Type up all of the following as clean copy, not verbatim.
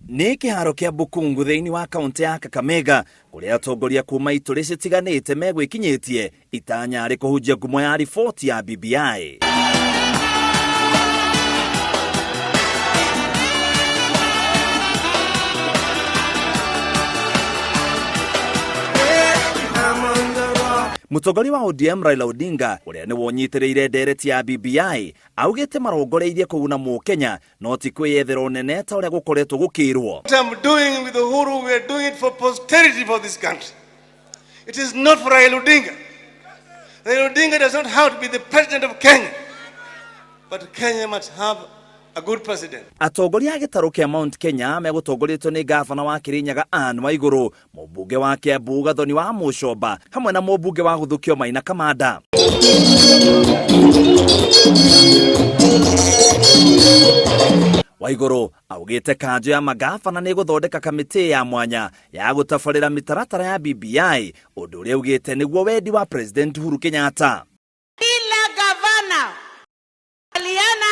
Nĩ kĩharo kĩa Bukungu thĩinĩ wa kaunti ya Kakamega kũrĩa atongoria kuma itũri citiganĩte megwĩkinyĩtie itanya rĩ kũhunjia ngumo ya riboti ya BBI. Mũtongoria wa ODM Raila Odinga ũrĩa nĩ wonyitĩrĩire ndereti ya BBI augĩte marongoreirie kũguna Mũkenya no ti kwĩyethera ũnene ta ũrĩa gũkoretwo gũkĩrwo. What I'm doing with Uhuru, we are doing it for posterity for this country. It is not for Raila Odinga. Raila Odinga does not have to be the president of Kenya, but Kenya must have a good president. Atongoria a gĩtarũ kĩa Mount Kenya megũtongoretio nĩ gavana wa Kirinyaga Anne Waigũrũ, mũmbunge wa Kiambu Gathoni wa Mũcomba hamwe na mũmbunge wa Gũthukio Maina Kamanda. Waigũrũ augĩte kanjũ ya magavana nĩ gũthondeka kamĩtĩ ya mwanya ya gũtabarĩra mĩtaratara ya BBI, ũndũ ũrĩa augĩte nĩguo wendi wa President Uhuru Kenyatta. Kila gavana aliana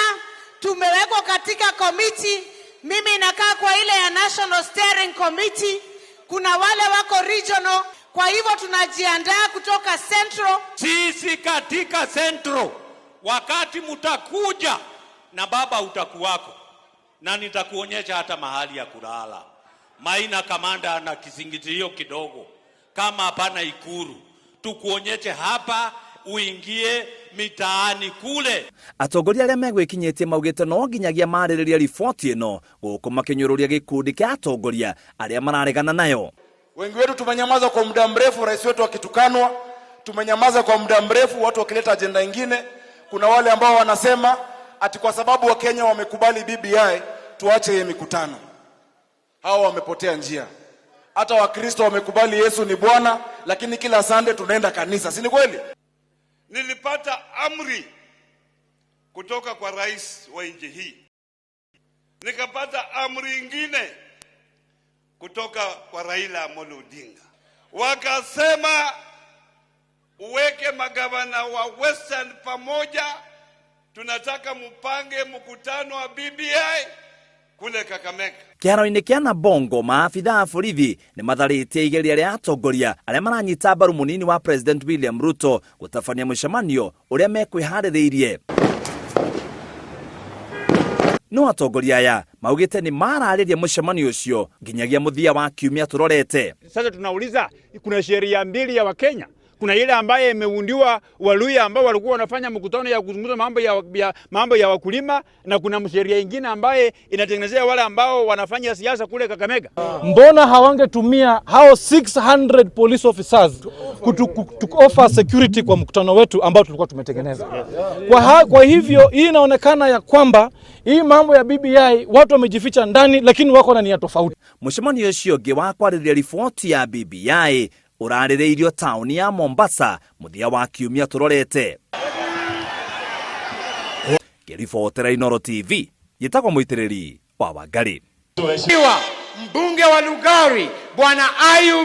tumewekwa katika komiti, mimi nakaa kwa ile ya National Steering Committee, kuna wale wako regional, kwa hivyo tunajiandaa kutoka Central. Sisi katika Central, wakati mutakuja na baba utakuwako, na nitakuonyesha hata mahali ya kulala. Maina Kamanda na kisingizio kidogo, kama hapana Ikuru, tukuonyeshe hapa uingie mitaani kule. Atongoria arĩa megwĩkinyĩtie maugĩte no nginyagia marĩrĩria riboti ĩno gũkũ makĩnyũrũria gĩkundi kĩa atongoria arĩa mararegana nayo. Wengi wetu tumenyamaza kwa muda mrefu, rais wetu akitukanwa, tumenyamaza kwa muda mrefu watu wakileta agenda nyingine. Kuna wale ambao wanasema ati kwa sababu Wakenya wamekubali BBI tuache hii mikutano. Hao wamepotea njia. Hata Wakristo wamekubali Yesu ni Bwana, lakini kila Sunday tunaenda kanisa. Si ni kweli? Nilipata amri kutoka kwa rais wa nchi hii. Nikapata amri ingine kutoka kwa Raila Amolo Odinga. Wakasema uweke magavana wa Western pamoja, tunataka mupange mkutano wa BBI kule Kakamega. Kĩharo-inĩ kĩa Nabongo maabitha a borithi nĩ matharĩtie igeria rĩa atongoria arĩa maranyita mbaru mũnini wa President William Ruto gũtabania mũcemanio ũrĩa mekwĩharĩrĩirie. No atongoria aya maugĩte nĩ mararĩria mũcemanio ũcio nginyagia mũthia wa kiumia tũrorete. Sasa tunauliza, kuna sheria mbili ya Wakenya. Kuna ile ambaye imeundiwa Waluya ambao walikuwa wanafanya mkutano ya kuzungumza mambo ya wakulima, na kuna sheria nyingine ambaye inatengenezea wale ambao wanafanya siasa kule Kakamega. Mbona hawangetumia hao 600 police officers to offer security kwa mkutano wetu ambao tulikuwa tumetengeneza? Kwa hivyo hii inaonekana ya kwamba hii mambo ya BBI watu wamejificha ndani, lakini wako na nia tofauti. Mũcemanio ũcio ũngĩ wa kwarĩrĩria riboti ya BBI ũrarĩrĩirio taũni ya Mombasa mũthia wa kiumia tũrorete. Ngĩribotera Inooro TV, gĩtagwo mũitĩrĩri wa Wangari. Mbunge wa Lugari Bwana Ayub